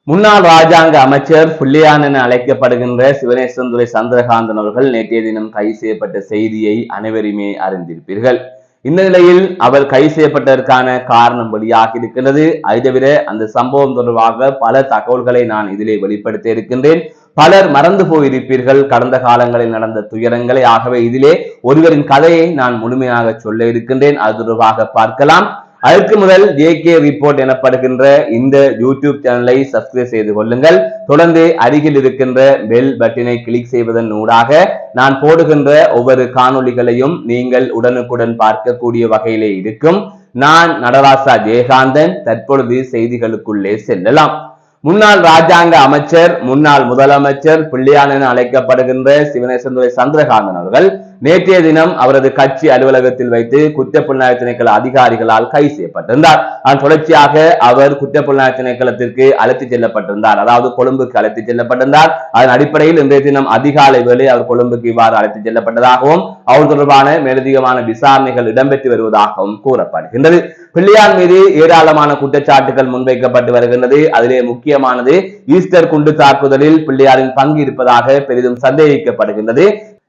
முன்னாள் ராஜாங்க அமைச்சர் புள்ளியான் என அழைக்கப்படுகின்ற சிவனேசந்துரை சந்திரகாந்தன் அவர்கள் நேற்றைய தினம் கைது செய்யப்பட்ட செய்தியை அனைவருமே அறிந்திருப்பீர்கள். இந்த நிலையில் அவர் கைது செய்யப்பட்டதற்கான காரணம் வெளியாகி இருக்கின்றது. அதை தவிர அந்த சம்பவம் தொடர்பாக பல தகவல்களை நான் இதிலே வெளிப்படுத்த இருக்கின்றேன். பலர் மறந்து போயிருப்பீர்கள் கடந்த காலங்களில் நடந்த துயரங்களை. ஆகவே இதிலே ஒருவரின் கதையை நான் முழுமையாக சொல்ல இருக்கின்றேன். அது தொடர்பாக பார்க்கலாம். அதற்கு முதல் JK ரிப்போர்ட் எனப்படுகின்ற இந்த யூடியூப் சேனலை சப்ஸ்கிரைப் செய்து கொள்ளுங்கள். தொடர்ந்து அருகில் இருக்கின்ற பெல் பட்டனை கிளிக் செய்வதன் ஊடாக நான் போடுகின்ற ஒவ்வொரு காணொளிகளையும் நீங்கள் உடனுக்குடன் பார்க்கக்கூடிய வகையிலே இருக்கும். நான் நடராசா ஜெயகாந்தன். தற்பொழுது செய்திகளுக்குள்ளே செல்லலாம். முன்னாள் ராஜாங்க அமைச்சர் முன்னாள் முதலமைச்சர் பிள்ளையான் என அழைக்கப்படுகின்ற சிவனேசந்துரை சந்திரகாந்தன் அவர்கள் நேற்றைய தினம் அவரது கட்சி அலுவலகத்தில் வைத்து குற்றப்புலனாய்வு திணைக்கள அதிகாரிகளால் கைது செய்யப்பட்டிருந்தார். அதன் தொடர்ச்சியாக அவர் குற்றப்புலனாய்வு திணைக்களத்திற்கு அழைத்துச் செல்லப்பட்டிருந்தார். அதாவது கொழும்புக்கு அழைத்துச் செல்லப்பட்டிருந்தார். அதன் அடிப்படையில் இன்றைய தினம் அதிகாலை வேளை அவர் கொழும்புக்கு இவ்வாறு அழைத்துச் செல்லப்பட்டதாகவும் அவர் தொடர்பான மேலதிகமான விசாரணைகள் இடம்பெற்று வருவதாகவும் கூறப்படுகின்றது. பிள்ளையான் மீது ஏராளமான குற்றச்சாட்டுகள் முன்வைக்கப்பட்டு வருகின்றது. அதிலே முக்கியமானது ஈஸ்டர் குண்டு தாக்குதலில் பிள்ளையாரின் பங்கு இருப்பதாக பெரிதும் சந்தேகிக்கப்படுகின்றது.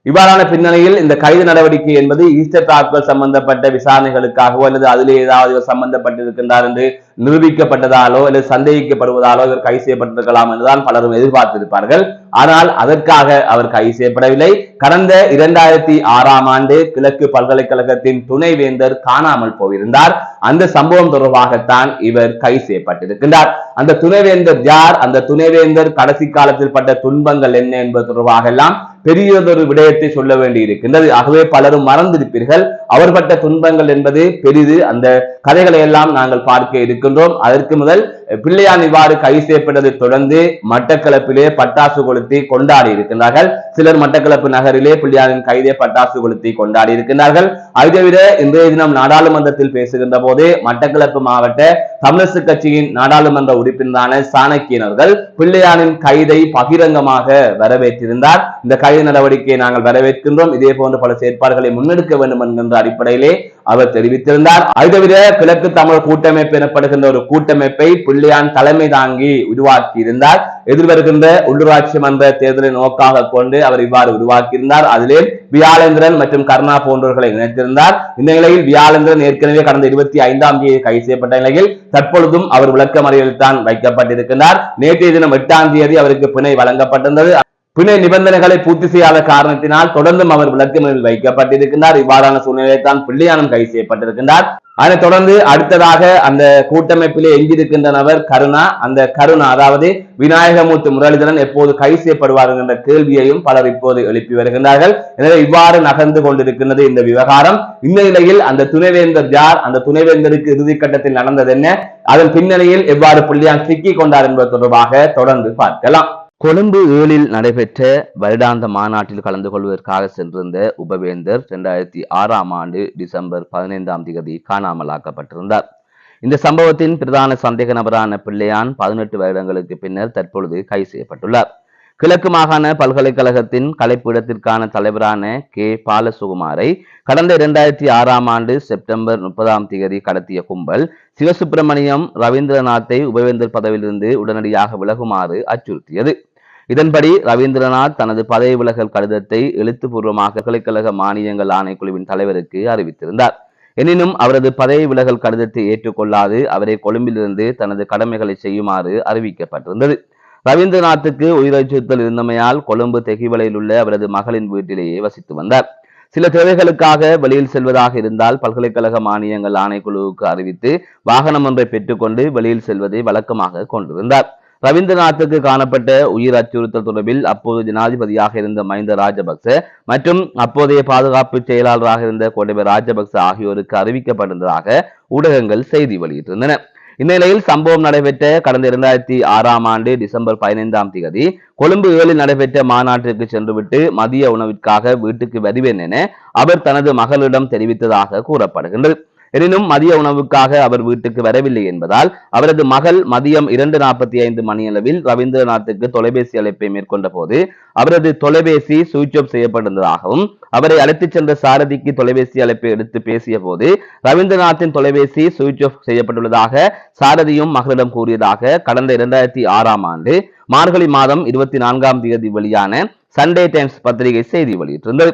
இவ்வாறான பின்னணியில் இந்த கைது நடவடிக்கை என்பது ஈஸ்டர் தாக்குதல் சம்பந்தப்பட்ட விசாரணைகளுக்காகவோ அல்லது அதிலே ஏதாவது சம்பந்தப்பட்டிருக்கின்றார் என்று நிரூபிக்கப்பட்டதாலோ அல்லது சந்தேகிக்கப்படுவதாலோ இவர் கைது செய்யப்பட்டிருக்கலாம் என்றுதான் பலரும் எதிர்பார்த்திருப்பார்கள். ஆனால் அதற்காக அவர் கைது செய்யப்படவில்லை. கடந்த 2006ஆம் ஆண்டு கிழக்கு பல்கலைக்கழகத்தின் துணைவேந்தர் காணாமல் போயிருந்தார். அந்த சம்பவம் தொடர்பாகத்தான் இவர் கைது செய்யப்பட்டிருக்கின்றார். அந்த துணைவேந்தர் யார், அந்த துணைவேந்தர் கடைசி காலத்தில் பட்ட துன்பங்கள் என்ன என்பது தொடர்பாக எல்லாம் பெரியதொரு விடயத்தை சொல்ல வேண்டி இருக்கின்றது. ஆகவே பலரும் மறந்திருப்பீர்கள். அவர் பட்ட துன்பங்கள் என்பது பெரிது. அந்த கதைகளை எல்லாம் நாங்கள் பார்க்க இருக்கின்றோம். அதற்கு முதல் பிள்ளையான் இவ்வாறு கைது செய்யப்பட்டதை தொடர்ந்து மட்டக்களப்பிலே பட்டாசு கொளுத்தி கொண்டாடி இருக்கின்றார்கள். சிலர் மட்டக்களப்பு நகரிலே பிள்ளையாரின் கைதே பட்டாசு கொளுத்தி கொண்டாடி இருக்கின்றார்கள். அதை தவிர இன்றைய தினம் நாடாளுமன்றத்தில் பேசுகின்ற போது மட்டக்களப்பு மாவட்ட தமிழரசு கட்சியின் நாடாளுமன்ற உறுப்பினரான சாணக்கியன் அவர்கள் பிள்ளையாரின் கைதை பகிரங்கமாக வரவேற்றிருந்தார். இந்த கைது நடவடிக்கையை நாங்கள் வரவேற்கின்றோம், இதே போன்ற பல செயற்பாடுகளை முன்னெடுக்க வேண்டும் என்கின்ற அடிப்படையிலே அவர் தெரிவித்திருந்தார். அதை தவிர கிழக்கு தமிழ் கூட்டமைப்பு எனப்படுகின்ற ஒரு கூட்டமைப்பை பிள்ளையான் தலைமை தாங்கி உருவாக்கி இருந்தார். எதிர்வருகின்ற உள்ளூராட்சி மன்ற தேர்தலை நோக்காக கொண்டு அவர் இவ்வாறு உருவாக்கியிருந்தார். அதிலே வியாழேந்திரன் மற்றும் கருணா போன்றவர்களை இணைத்திருந்தார். இந்த நிலையில் வியாழேந்திரன் ஏற்கனவே கடந்த 25ஆம் தேதி கைது செய்யப்பட்ட நிலையில் தற்பொழுதும் அவர் விளக்கமறியலில் தான் வைக்கப்பட்டிருக்கிறார். நேற்றைய தினம் 8ஆம் தேதி அவருக்கு பிணை வழங்கப்பட்டிருந்தது. பிணை நிபந்தனைகளை பூர்த்தி செய்யாத காரணத்தினால் தொடர்ந்தும் அவர் விளக்கமறியலில் வைக்கப்பட்டிருக்கிறார். இவ்வாறான சூழ்நிலையில் தான் பிள்ளையானும் கைது செய்யப்பட்டிருக்கிறார். அதனைத் தொடர்ந்து அடுத்ததாக அந்த கூட்டமைப்பிலே எங்கிருக்கின்ற நபர் கருணா. அந்த கருணா அதாவது விநாயகமூர்த்தி முரளிதரன் எப்போது கைது செய்யப்படுவார் என்ற கேள்வியையும் பலர் இப்போது எழுப்பி வருகின்றார்கள். எனவே இவ்வாறு நகர்ந்து கொண்டிருக்கின்றது இந்த விவகாரம். இந்த நிலையில் அந்த துணைவேந்தர் யார், அந்த துணைவேந்தருக்கு இறுதி கட்டத்தில் நடந்தது என்ன, அதன் பின்னணியில் எவ்வாறு பிள்ளையான் சிக்கிக் கொண்டார் என்பது தொடர்பாக தொடர்ந்து பார்க்கலாம். கொழும்பு 7 நடைபெற்ற வருடாந்த மாநாட்டில் கலந்து கொள்வதற்காக சென்றிருந்த உபவேந்தர் 2006ஆம் ஆண்டு டிசம்பர் 15ஆம் தேதி காணாமலாக்கப்பட்டிருந்தார். இந்த சம்பவத்தின் பிரதான சந்தேக நபரான பிள்ளையான் 18 வருடங்களுக்கு பின்னர் தற்பொழுது கைது செய்யப்பட்டுள்ளார். கிழக்கு மாகாண பல்கலைக்கழகத்தின் கலைப்பீடத்திற்கான தலைவரான கே பாலசுகுமாரை கடந்த 2006ஆம் ஆண்டு செப்டம்பர் 30ஆம் தேதி கடத்திய கும்பல் சிவசுப்பிரமணியம் ரவீந்திரநாத்தை உபவேந்தர் பதவியிலிருந்து உடனடியாக விலகுமாறு அச்சுறுத்தியது. இதன்படி ரவீந்திரநாத் தனது பதவி விலகல் கடிதத்தை எழுத்துப்பூர்வமாக பல்கலைக்கழக மானியங்கள் ஆணைக்குழுவின் தலைவருக்கு அறிவித்திருந்தார். எனினும் அவரது பதவி விலகல் கடிதத்தை ஏற்றுக்கொள்ளாது அவரை கொழும்பிலிருந்து தனது கடமைகளை செய்யுமாறு அறிவிக்கப்பட்டிருந்தது. ரவீந்திரநாத்துக்கு உயிர் அச்சுறுத்தல் இருந்தமையால் கொழும்பு தெகிவலையில் உள்ள அவரது மகளின் வீட்டிலேயே வசித்து வந்தார். சில தேவைகளுக்காக வெளியில் செல்வதாக இருந்தால் பல்கலைக்கழக மானியங்கள் ஆணைக்குழுவுக்கு அறிவித்து வாகனம் ஒன்றை பெற்றுக்கொண்டு வெளியில் செல்வதை வழக்கமாக கொண்டிருந்தார். ரவீந்திரநாத்துக்கு காணப்பட்ட உயிர் அச்சுறுத்தல் தொடர்பில் அப்போது ஜனாதிபதியாக இருந்த மஹிந்த ராஜபக்ச மற்றும் அப்போதைய பாதுகாப்பு செயலாளராக இருந்த கோட்டபய ராஜபக்ச ஆகியோருக்கு அறிவிக்கப்பட்டிருந்ததாக ஊடகங்கள் செய்தி வெளியிட்டிருந்தன. இந்நிலையில் சம்பவம் நடைபெற்ற கடந்த 2006ஆம் ஆண்டு டிசம்பர் 15ஆம் தேதி கொழும்பு 7 நடைபெற்ற மாநாட்டிற்கு சென்றுவிட்டு மதிய உணவிற்காக வீட்டுக்கு வருவேன் என அவர் தனது மகளிடம் தெரிவித்ததாக கூறப்படுகின்றது. எனினும் மதிய உணவுக்காக அவர் வீட்டுக்கு வரவில்லை என்பதால் அவரது மகள் மதியம் 2:45 மணியளவில் ரவீந்திரநாத்துக்கு தொலைபேசி அழைப்பை மேற்கொண்ட போது அவரது தொலைபேசி சுவிட்ச் ஆஃப் செய்யப்பட்டிருந்ததாகவும் அவரை அழைத்துச் சென்ற சாரதிக்கு தொலைபேசி அழைப்பை எடுத்து பேசிய போது ரவீந்திரநாத்தின் தொலைபேசி சுவிட்ச் ஆஃப் செய்யப்பட்டுள்ளதாக சாரதியும் மகளிடம் கூறியதாக கடந்த 2006ஆம் ஆண்டு மார்கழி மாதம் 24ஆம் தேதி வெளியான சண்டே டைம்ஸ் பத்திரிகை செய்தி வெளியிட்டிருந்தது.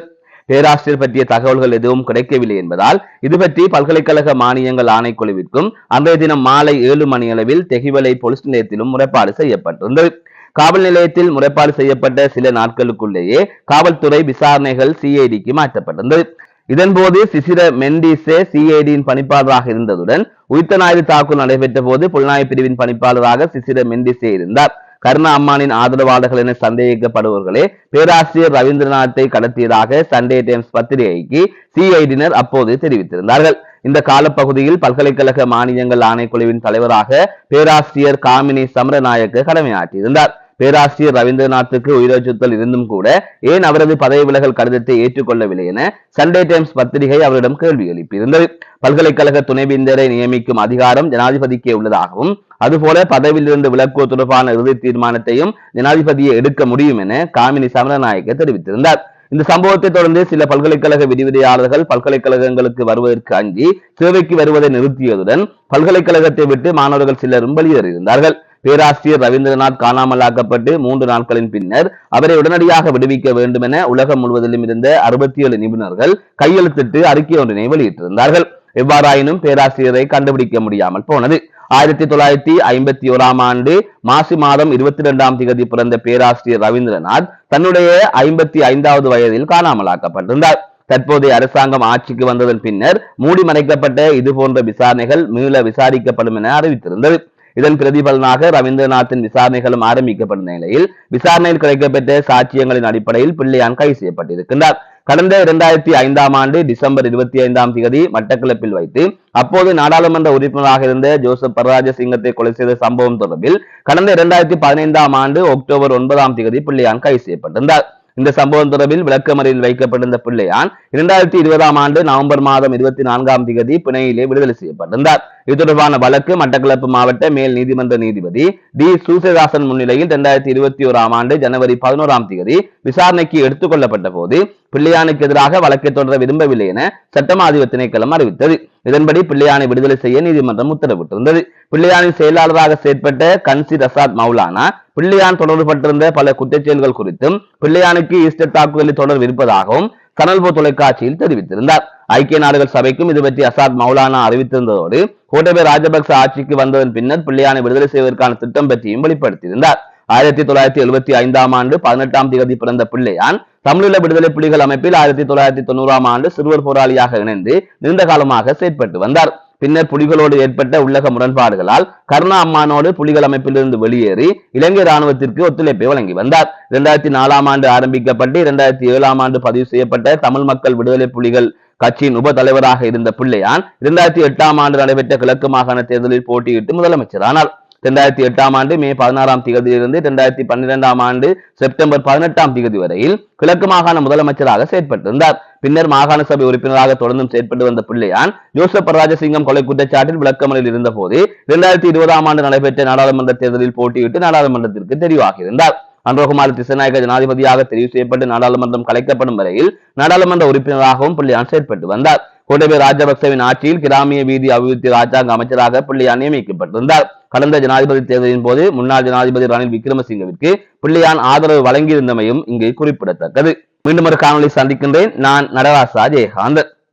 பேராசிரியர் பற்றிய தகவல்கள் எதுவும் கிடைக்கவில்லை என்பதால் இது பற்றி பல்கலைக்கழக மானியங்கள் ஆணைக்குழுவிற்கும் அன்றைய தினம் மாலை 7 மணியளவில் தெஹிவலை போலீஸ் நிலையத்திலும் முறைப்பாடு செய்யப்பட்டிருந்தது. காவல் நிலையத்தில் முறைப்பாடு செய்யப்பட்ட சில நாட்களுக்குள்ளேயே காவல்துறை விசாரணைகள் சிஐடிக்கு மாற்றப்பட்டிருந்தது. இதன்போது சிசிர மெண்டிசே சிஐடியின் பணிப்பாளராக இருந்ததுடன் உயிர்த்த ஞாயிறு தாக்குதல் நடைபெற்ற போது புலனாய்வு பிரிவின் பணிப்பாளராக சிசிர மெண்டிசே இருந்தார். கருணா அம்மானின் ஆதரவாளர்கள் என சந்தேகிக்கப்படுபவர்களே பேராசிரியர் ரவீந்திரநாத்தை கடத்தியதாக சண்டே டைம்ஸ் பத்திரிகைக்கு சிஐடியினர் அப்போது தெரிவித்திருந்தார்கள். இந்த காலப்பகுதியில் பல்கலைக்கழக மானியங்கள் ஆணைக்குழுவின் தலைவராக பேராசிரியர் காமினி சமரநாயக்க கடமையாற்றியிருந்தார். பேராசிரியர் ரவீந்திரநாத்துக்கு உயிரச்சுறுத்தல் இருந்தும் கூட ஏன் அவரது பதவி விலகல் கடிதத்தை ஏற்றுக்கொள்ளவில்லை என சண்டே டைம்ஸ் பத்திரிகை அவரிடம் கேள்வி எழுப்பியிருந்தது. பல்கலைக்கழக துணைவேந்தரை நியமிக்கும் அதிகாரம் ஜனாதிபதிக்கே உள்ளதாகவும் அதுபோல பதவியிலிருந்து விலக்குவது தொடர்பான இறுதி தீர்மானத்தையும் ஜனாதிபதியை எடுக்க முடியும் என காமினி சமரநாயக்க தெரிவித்திருந்தார். இந்த சம்பவத்தை தொடர்ந்து சில பல்கலைக்கழக விரிவுரையாளர்கள் பல்கலைக்கழகங்களுக்கு வருவதற்கு அஞ்சி சேவைக்கு வருவதை நிறுத்தியதுடன் பல்கலைக்கழகத்தை விட்டு மாணவர்கள் சிலரும் வெளியேறியிருந்தார்கள். பேராசிரியர் ரவீந்திரநாத் காணாமலாக்கப்பட்டு 3 நாட்களின் பின்னர் அவரை உடனடியாக விடுவிக்க வேண்டும் என உலகம் முழுவதிலும் இருந்த 67 நிபுணர்கள் கையெழுத்திட்டு அறிக்கை ஒன்றினை வெளியிட்டிருந்தார்கள். எவ்வாறாயினும் பேராசிரியரை கண்டுபிடிக்க முடியாமல் போனது. 1951ஆம் ஆண்டு மாசி மாதம் 22ஆம் தேதி பிறந்த பேராசிரியர் ரவீந்திரநாத் தன்னுடைய 55வது வயதில் காணாமலாக்கப்பட்டிருந்தார். தற்போதைய அரசாங்கம் ஆட்சிக்கு வந்ததன் பின்னர் மூடி மறைக்கப்பட்ட இதுபோன்ற விசாரணைகள் மீள விசாரிக்கப்படும் என அறிவித்திருந்தது. இதன் பிரதிபலனாக ரவீந்திரநாத்தின் விசாரணைகளும் ஆரம்பிக்கப்பட்ட நிலையில் விசாரணையில் கிடைக்கப்பெற்ற சாட்சியங்களின் அடிப்படையில் பிள்ளையான் கைது செய்யப்பட்டிருக்கின்றார். கடந்த 2005ஆம் ஆண்டு டிசம்பர் 25ஆம் தேதி மட்டக்களப்பில் வைத்து அப்போது நாடாளுமன்ற உறுப்பினராக இருந்த ஜோசப் பரராஜசிங்கத்தை கொலை செய்த சம்பவம் தொடர்பில் கடந்த 2015ஆம் ஆண்டு அக்டோபர் 9ஆம் தேதி பிள்ளையான் கைது செய்யப்பட்டிருந்தார். இந்த சம்பவம் தொடர்பில் விளக்கமறியலில் வைக்கப்பட்டிருந்த பிள்ளையான் 2020ஆம் ஆண்டு நவம்பர் மாதம் 24ஆம் தேதி பிணையிலே விடுதலை செய்யப்பட்டிருந்தார். இது தொடர்பான வழக்கு மட்டக்களப்பு மாவட்ட மேல் நீதிமன்ற நீதிபதி டி சூசேதாசன் முன்னிலையில் 2021ஆம் ஆண்டு ஜனவரி 11ஆம் தேதி விசாரணைக்கு எடுத்துக் கொள்ளப்பட்ட போது பிள்ளையானுக்கு எதிராக வழக்கை தொடர விரும்பவில்லை என சட்டமா அதிபர் திணைக்களம் அறிவித்தது. இதன்படி பிள்ளையானை விடுதலை செய்ய நீதிமன்றம் உத்தரவிட்டிருந்தது. பிள்ளையானின் செயலாளராக செயற்பட்ட கன்சிர் அசாத் மௌலானா பிள்ளையான் தொடர்புபட்டிருந்த பல குற்றச்செயல்கள் குறித்தும் பிள்ளையானுக்கு ஈஸ்டர் தாக்குதலில் தொடர்பு இருப்பதாகவும் சனல்போ தொலைக்காட்சியில் தெரிவித்திருந்தார். ஐக்கிய நாடுகள் சபைக்கும் இது பற்றி அசாத் மௌலானா அறிவித்திருந்ததோடு கோட்டபய ராஜபக்ச ஆட்சிக்கு வந்ததன் பின்னர் பிள்ளையானை விடுதலை செய்வதற்கான திட்டம் பற்றியும் வெளிப்படுத்தியிருந்தார். 1975ஆம் ஆண்டு 18ஆம் தேதி பிறந்த பிள்ளையான் தமிழீழ விடுதலை புலிகள் அமைப்பில் 1990ஆம் ஆண்டு சிறுவர் போராளியாக இணைந்து நீண்ட காலமாக செயற்பட்டு வந்தார். பின்னர் புலிகளோடு ஏற்பட்ட உள்ளக முரண்பாடுகளால் கருணா அம்மானோடு புலிகள் அமைப்பிலிருந்து வெளியேறி இலங்கை ராணுவத்திற்கு ஒத்துழைப்பை வழங்கி வந்தார். 2004ஆம் ஆண்டு ஆரம்பிக்கப்பட்டு 2007ஆம் ஆண்டு பதிவு செய்யப்பட்ட தமிழ் மக்கள் விடுதலை புலிகள் கட்சியின் உப தலைவராக இருந்த பிள்ளையான் 2008ஆம் ஆண்டு நடைபெற்ற கிழக்கு மாகாண தேர்தலில் போட்டியிட்டு முதலமைச்சரானார். 2008ஆம் ஆண்டு மே 16ஆம் தேதியிலிருந்து 2012ஆம் ஆண்டு செப்டம்பர் 18ஆம் தேதி வரையில் கிழக்கு மாகாண முதலமைச்சராக செயற்பட்டிருந்தார். பின்னர் மாகாண சபை உறுப்பினராக தொடர்ந்தும் செயற்பட்டு வந்த பிள்ளையான் ஜோசப் பரராஜசிங்கம் கொலை குற்றச்சாட்டில் விளக்கமறியலில் இருந்த போது 2020ஆம் ஆண்டு நடைபெற்ற நாடாளுமன்ற தேர்தலில் போட்டியிட்டு நாடாளுமன்றத்திற்கு தெரிவாகியிருந்தார். அன்றகுமார் திசநாயக்க ஜனாதிபதியாக தெரிவு செய்யப்பட்டு நாடாளுமன்றம் கலைக்கப்படும் வரையில் நாடாளுமன்ற உறுப்பினராகவும் பிள்ளையான் செயற்பட்டு வந்தார். கோட்டபய ராஜபக்சவின் ஆட்சியில் கிராமிய வீதி அபிவிருத்தி ராஜாங்க அமைச்சராக பிள்ளையான் நியமிக்கப்பட்டிருந்தார். கடந்த ஜனாதிபதி தேர்தலின் போது முன்னாள் ஜனாதிபதி ரணில் விக்ரமசிங்கவிற்கு பிள்ளையான் ஆதரவு வழங்கியிருந்தமையும் இங்கு குறிப்பிடத்தக்கது. மீண்டும் ஒரு காணொலி சந்திக்கின்றேன். நான் நடராசா ஜெயகாந்தன்.